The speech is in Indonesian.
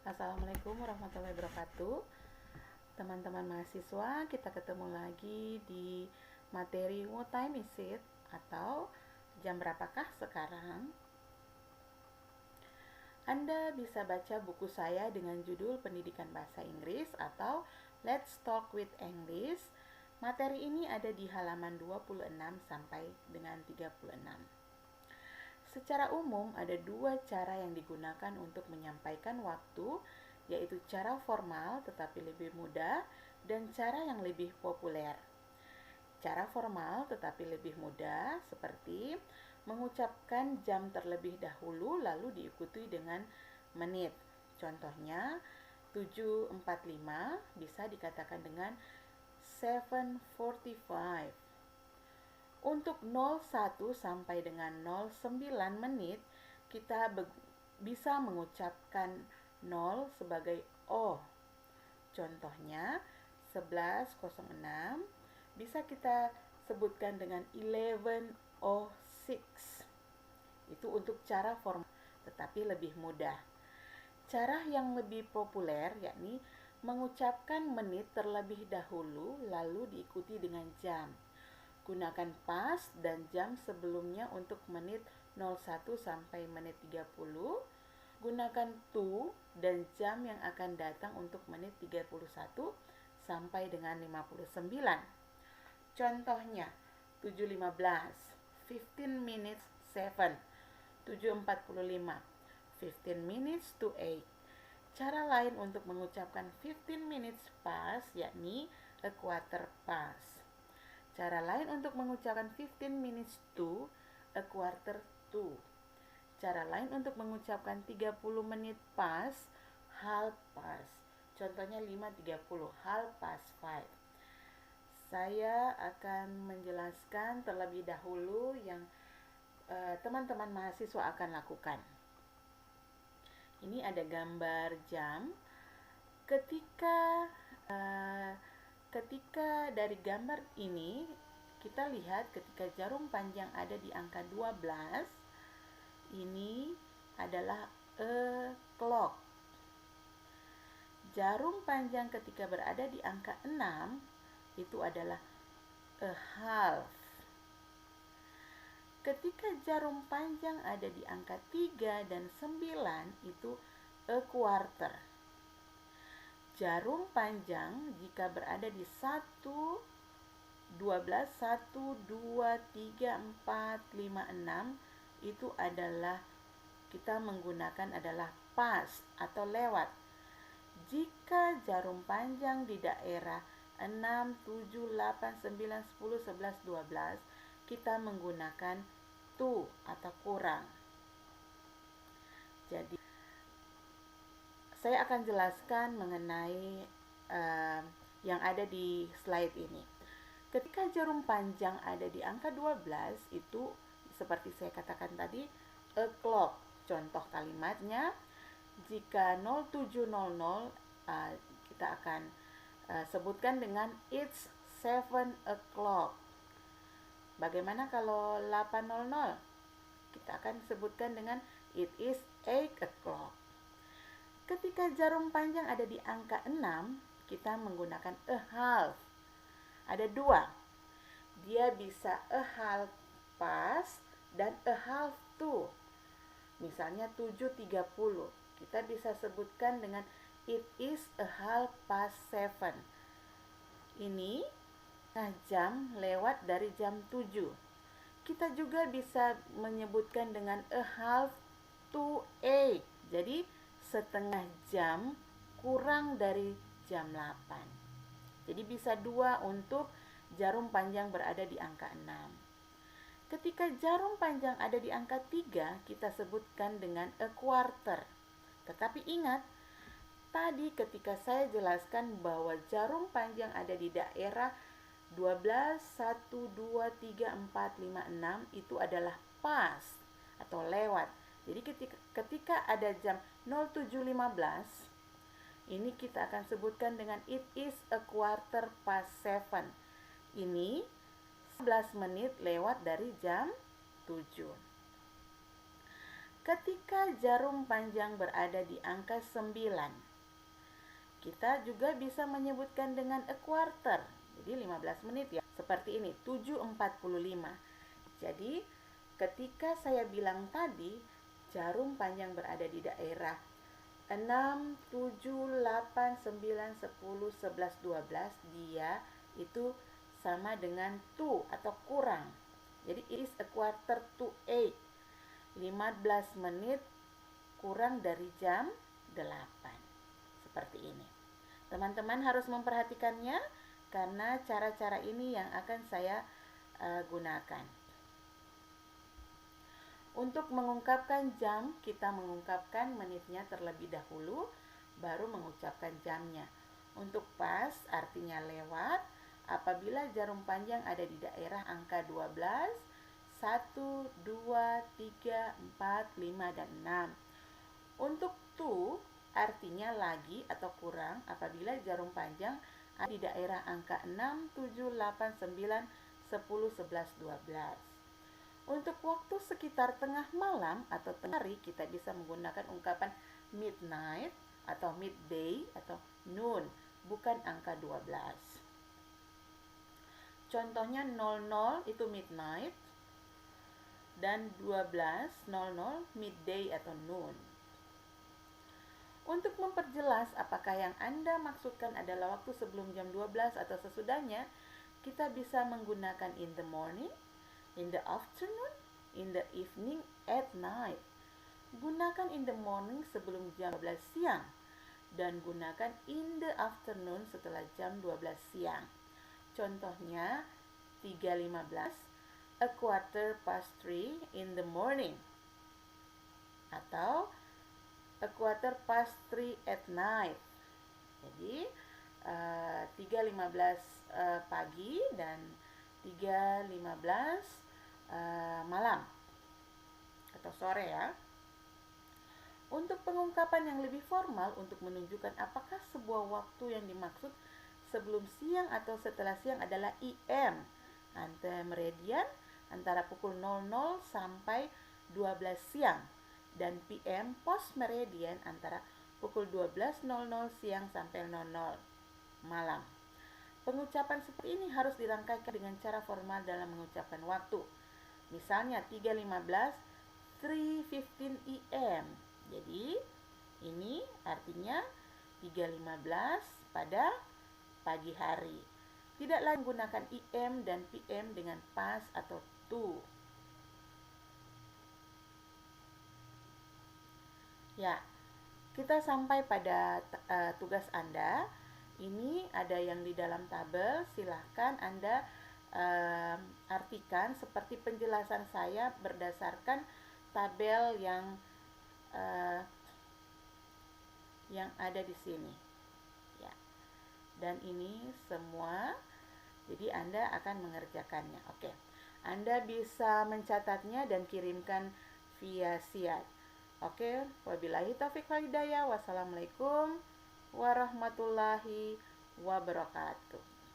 Assalamualaikum warahmatullahi wabarakatuh. Teman-teman mahasiswa, kita ketemu lagi di materi What time is it? Atau jam berapakah sekarang? Anda bisa baca buku saya dengan judul Pendidikan Bahasa Inggris atau Let's Talk with English. Materi ini ada di halaman 26 sampai dengan 36. Secara umum, ada dua cara yang digunakan untuk menyampaikan waktu, yaitu cara formal tetapi lebih mudah dan cara yang lebih populer. Cara formal tetapi lebih mudah seperti mengucapkan jam terlebih dahulu lalu diikuti dengan menit. Contohnya, 7.45 bisa dikatakan dengan 7:45. Untuk 01 sampai dengan 09 menit, kita bisa mengucapkan 0 sebagai O. Contohnya, 11.06 bisa kita sebutkan dengan 11:06. Itu untuk cara formal, tetapi lebih mudah. Cara yang lebih populer yakni mengucapkan menit terlebih dahulu lalu diikuti dengan jam. Gunakan pas dan jam sebelumnya untuk menit 01 sampai menit 30. Gunakan to dan jam yang akan datang untuk menit 31 sampai dengan 59. Contohnya, 7.15, 15 minutes 7, 7.45, 15 minutes to 8. Cara lain untuk mengucapkan 15 minutes past yakni a quarter past. Cara lain untuk mengucapkan 15 minutes to, a quarter to. Cara lain untuk mengucapkan 30 menit past, half past. Contohnya 5.30, half past 5. Saya akan menjelaskan terlebih dahulu yang teman-teman mahasiswa akan lakukan. Ini ada gambar jam. Ketika dari gambar ini kita lihat ketika jarum panjang ada di angka 12, ini adalah a clock. Jarum panjang ketika berada di angka 6 itu adalah a half. Ketika jarum panjang ada di angka 3 dan 9 itu a quarter. Jarum panjang jika berada di 1, 12, 1, 2, 3, 4, 5, 6 itu adalah kita menggunakan adalah past atau lewat. Jika jarum panjang di daerah 6, 7, 8, 9, 10, 11, 12 kita menggunakan to atau kurang. Jadi saya akan jelaskan mengenai yang ada di slide ini. Ketika jarum panjang ada di angka 12 itu seperti saya katakan tadi a clock. Contoh kalimatnya jika 0700 kita akan sebutkan dengan it's 7 o'clock. Bagaimana kalau 8:00? Kita akan sebutkan dengan it is 8 o'clock. Ketika jarum panjang ada di angka 6, kita menggunakan a half. Ada dua. Dia bisa a half past dan a half to. Misalnya 7.30. Kita bisa sebutkan dengan it is a half past 7. Ini jam lewat dari jam 7. Kita juga bisa menyebutkan dengan a half to 8. Jadi setengah jam kurang dari jam 8. Jadi bisa dua untuk jarum panjang berada di angka 6. Ketika jarum panjang ada di angka 3, kita sebutkan dengan a quarter. Tetapi ingat, tadi ketika saya jelaskan bahwa jarum panjang ada di daerah 12, 1, 2, 3, 4, 5, 6 itu adalah past atau lewat. Jadi ketika ada jam 07.15, ini kita akan sebutkan dengan it is a quarter past 7. Ini 11 menit lewat dari jam 7. Ketika jarum panjang berada di angka 9, kita juga bisa menyebutkan dengan a quarter. Jadi 15 menit ya. Seperti ini, 7.45. Jadi ketika saya bilang tadi jarum panjang berada di daerah 6, 7, 8, 9, 10, 11, 12, dia itu sama dengan to atau kurang. Jadi it is a quarter to 8. 15 menit kurang dari jam 8. Seperti ini. Teman-teman harus memperhatikannya karena cara-cara ini yang akan saya gunakan. Untuk mengungkapkan jam, kita mengungkapkan menitnya terlebih dahulu, baru mengucapkan jamnya. Untuk pas, artinya lewat, apabila jarum panjang ada di daerah angka 12, 1, 2, 3, 4, 5, dan 6. Untuk to, artinya lagi atau kurang, apabila jarum panjang ada di daerah angka 6, 7, 8, 9, 10, 11, 12. Untuk waktu sekitar tengah malam atau tengah hari, kita bisa menggunakan ungkapan midnight atau midday atau noon, bukan angka 12. Contohnya 00 itu midnight dan 12.00 midday atau noon. Untuk memperjelas apakah yang Anda maksudkan adalah waktu sebelum jam 12 atau sesudahnya, kita bisa menggunakan in the morning, in the afternoon, in the evening, at night. Gunakan in the morning sebelum jam 12 siang dan gunakan in the afternoon setelah jam 12 siang. Contohnya 3.15, a quarter past 3 in the morning, atau a quarter past 3 at night. Jadi 3.15 pagi dan 3.15 malam atau sore ya. Untuk pengungkapan yang lebih formal untuk menunjukkan apakah sebuah waktu yang dimaksud sebelum siang atau setelah siang adalah IM, antemeridian antara pukul 00 sampai 12 siang, dan PM post meridian antara pukul 12.00 siang sampai 00 malam. Pengucapan seperti ini harus dirangkaikan dengan cara formal dalam mengucapkan waktu. Misalnya 3.15, 3:15 AM. Jadi ini artinya 3.15 pada pagi hari. Tidak lagi menggunakan IM dan PM dengan pas atau to. Ya, kita sampai pada tugas Anda. Ini ada yang di dalam tabel, silahkan Anda artikan seperti penjelasan saya berdasarkan tabel yang ada di sini. Ya. Dan ini semua, jadi Anda akan mengerjakannya. Oke. Anda bisa mencatatnya dan kirimkan via siat. Oke, wabillahi taufiq wal hidayah. Wassalamualaikum warahmatullahi wabarakatuh.